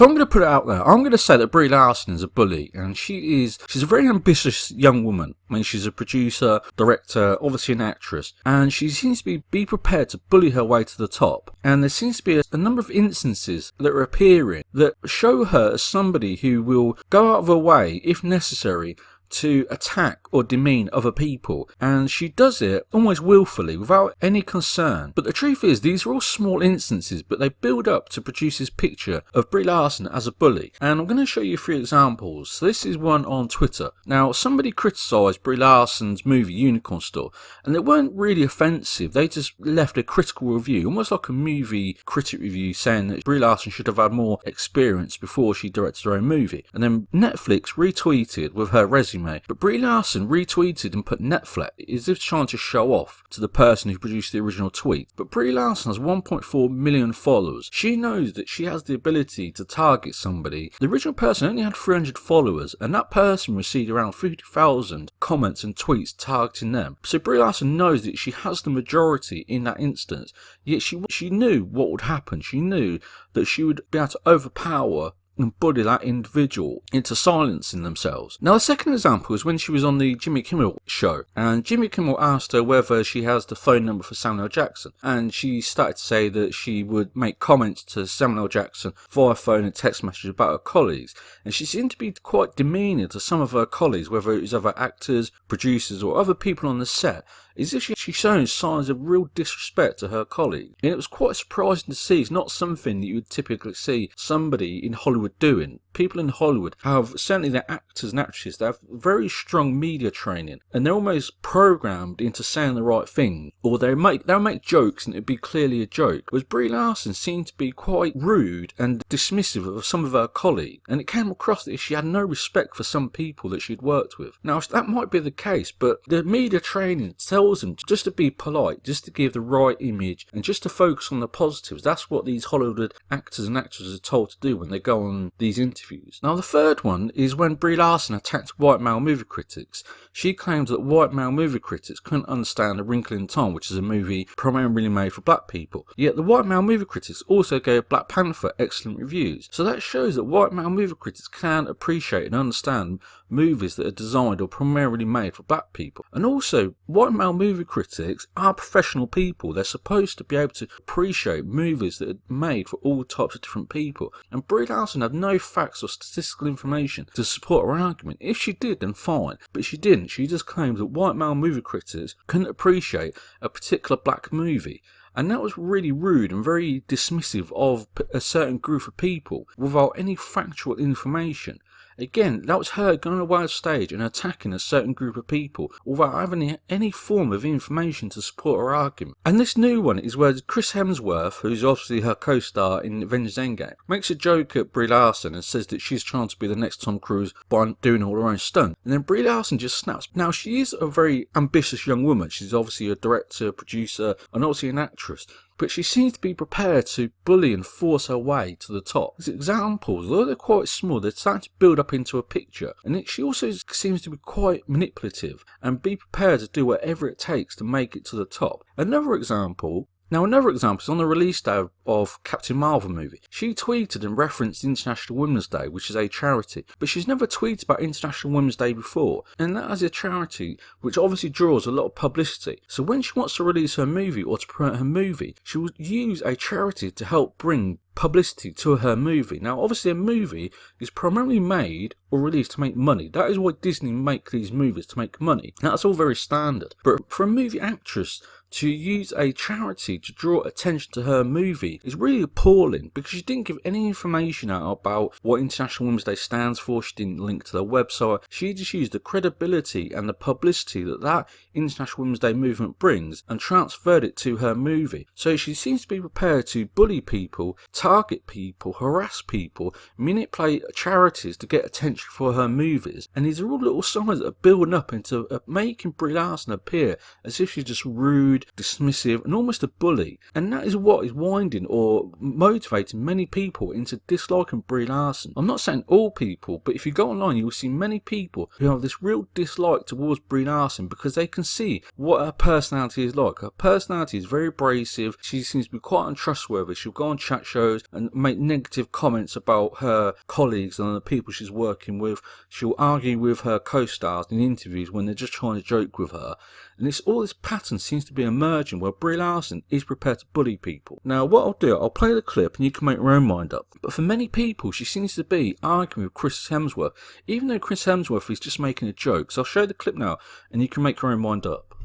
So I'm going to put it out there. I'm going to say that Brie Larson is a bully, and she's a very ambitious young woman. I mean, she's a producer, director, obviously an actress, and she seems to be prepared to bully her way to the top. And there seems to be a number of instances that are appearing that show her as somebody who will go out of her way, if necessary, to attack or demean other people, and she does it almost willfully without any concern. But the truth is, these are all small instances, but they build up to produce this picture of Brie Larson as a bully. And I'm going to show you 3 examples. So this is one on Twitter. Now, somebody criticised Brie Larson's movie Unicorn Store, and they weren't really offensive. They just left a critical review, almost like a movie critic review, saying that Brie Larson should have had more experience before she directed her own movie. And then Netflix retweeted with her resume. But Brie Larson retweeted and put Netflix as if trying to show off to the person who produced the original tweet. But Brie Larson has 1.4 million followers. She knows that she has the ability to target somebody. The original person only had 300 followers, and that person received around 50,000 comments and tweets targeting them. So Brie Larson knows that she has the majority in that instance, yet she knew what would happen. She knew that she would be able to overpower and bully that individual into silencing themselves. Now, the second example is when she was on the Jimmy Kimmel show, and Jimmy Kimmel asked her whether she has the phone number for Samuel L. Jackson, and she started to say that she would make comments to Samuel L. Jackson via phone and text message about her colleagues, and she seemed to be quite demeaning to some of her colleagues, whether it was other actors, producers, or other people on the set, as if she's showing signs of real disrespect to her colleague. And it was quite surprising to see. It's not something that you would typically see somebody in Hollywood doing. People in Hollywood have, certainly their actors and actresses, they have very strong media training, and they're almost programmed into saying the right thing, or they'll make jokes and it'd be clearly a joke. Whereas Brie Larson seemed to be quite rude and dismissive of some of her colleagues, and it came across that she had no respect for some people that she'd worked with. Now, that might be the case, but the media training tells them just to be polite, just to give the right image, and just to focus on the positives. That's what these Hollywood actors and actresses are told to do when they go on these interviews. Now, the third one is when Brie Larson attacked white male movie critics. She claimed that white male movie critics couldn't understand A Wrinkle in Time, which is a movie primarily made for black people. Yet the white male movie critics also gave Black Panther excellent reviews. So that shows that white male movie critics can appreciate and understand movies that are designed or primarily made for black people. And also, white male movie critics are professional people. They're supposed to be able to appreciate movies that are made for all types of different people. And Brie Larson had no facts or statistical information to support her argument. If she did, then fine. But she didn't. She just claimed that white male movie critics couldn't appreciate a particular black movie. And that was really rude and very dismissive of a certain group of people without any factual information. Again, that was her going away on stage and attacking a certain group of people without having any form of information to support her argument. And this new one is where Chris Hemsworth, who's obviously her co-star in Avengers Endgame, makes a joke at Brie Larson and says that she's trying to be the next Tom Cruise by doing all her own stunts. And then Brie Larson just snaps. Now, she is a very ambitious young woman. She's obviously a director, producer, and obviously an actress. But she seems to be prepared to bully and force her way to the top. These examples, although they're quite small, they're starting to build up into a picture. And she also seems to be quite manipulative and be prepared to do whatever it takes to make it to the top. Another example is on the release day of Captain Marvel movie. She tweeted and referenced International Women's Day, which is a charity, but she's never tweeted about International Women's Day before, and that is a charity which obviously draws a lot of publicity. So when she wants to release her movie or to promote her movie, she will use a charity to help bring publicity to her movie. Now, obviously, a movie is primarily made or released to make money. That is why Disney make these movies, to make money. That's all very standard. But for a movie actress to use a charity to draw attention to her movie is really appalling, because she didn't give any information out about what International Women's Day stands for. She didn't link to their website. She just used the credibility and the publicity that International Women's Day movement brings and transferred it to her movie. So she seems to be prepared to bully people, target people, harass people, manipulate charities to get attention for her movies. And these are all little signs that are building up into making Brie Larson appear as if she's just rude, dismissive, and almost a bully. And that is what is winding or motivating many people into disliking Brie Larson. I'm not saying all people, but if you go online, you will see many people who have this real dislike towards Brie Larson because they can see what her personality is like. Her personality is very abrasive. She seems to be quite untrustworthy. She'll go on chat shows shows and make negative comments about her colleagues and the people she's working with. She'll argue with her co-stars in interviews when they're just trying to joke with her. And all this pattern seems to be emerging where Brie Larson is prepared to bully people. Now, what I'll do, I'll play the clip and you can make your own mind up. But for many people, she seems to be arguing with Chris Hemsworth, even though Chris Hemsworth is just making a joke. So I'll show you the clip now and you can make your own mind up.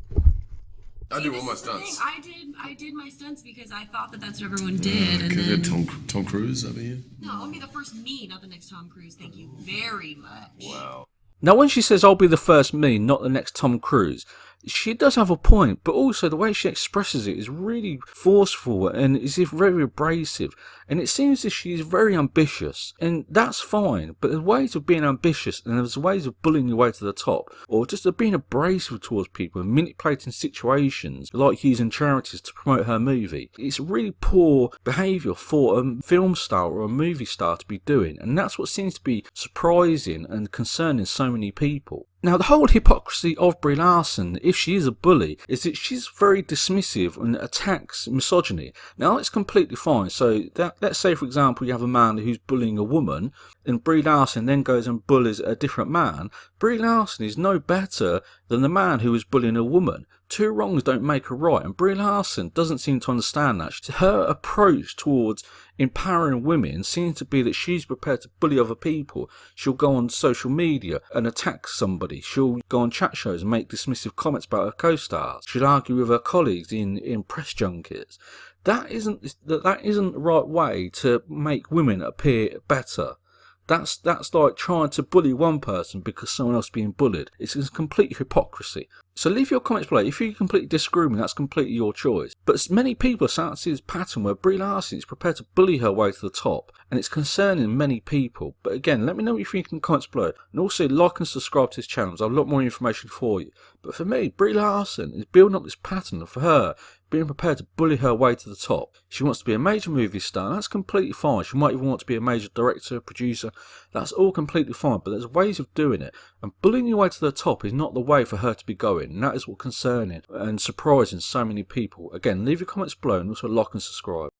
I do all my stunts. I did my stunts because I thought that that's what everyone did. And then Tom Cruise over here. No, I'll be the first me, not the next Tom Cruise. Thank you very much. Wow. Now, when she says, I'll be the first me, not the next Tom Cruise, she does have a point, but also the way she expresses it is really forceful and is very abrasive. And it seems that she's very ambitious, and that's fine, but there's ways of being ambitious and there's ways of bullying your way to the top, or just of being abrasive towards people and manipulating situations, like using charities to promote her movie. It's really poor behaviour for a film star or a movie star to be doing, and that's what seems to be surprising and concerning so many people. Now, the whole hypocrisy of Brie Larson, if she is a bully, is that she's very dismissive and attacks misogyny. Now, that's completely fine. So, let's say, for example, you have a man who's bullying a woman, and Brie Larson then goes and bullies a different man. Brie Larson is no better than the man who was bullying a woman. Two wrongs don't make a right, and Brie Larson doesn't seem to understand that. Her approach towards empowering women seems to be that she's prepared to bully other people. She'll go on social media and attack somebody. She'll go on chat shows and make dismissive comments about her co-stars. She'll argue with her colleagues in press junkets. That isn't the right way to make women appear better. That's like trying to bully one person because someone else is being bullied. It's a complete hypocrisy. So leave your comments below. If you completely disagree with me, that's completely your choice. But many people are starting to see this pattern where Brie Larson is prepared to bully her way to the top, and it's concerning many people. But again, let me know what you think in the comments below. And also like and subscribe to this channel. There's a lot more information for you. But for me, Brie Larson is building up this pattern for her being prepared to bully her way to the top. She wants to be a major movie star, and that's completely fine. She might even want to be a major director, producer. That's all completely fine, but there's ways of doing it. And bullying your way to the top is not the way for her to be going. And that is what's concerning and surprising so many people. Again, leave your comments below and also like and subscribe.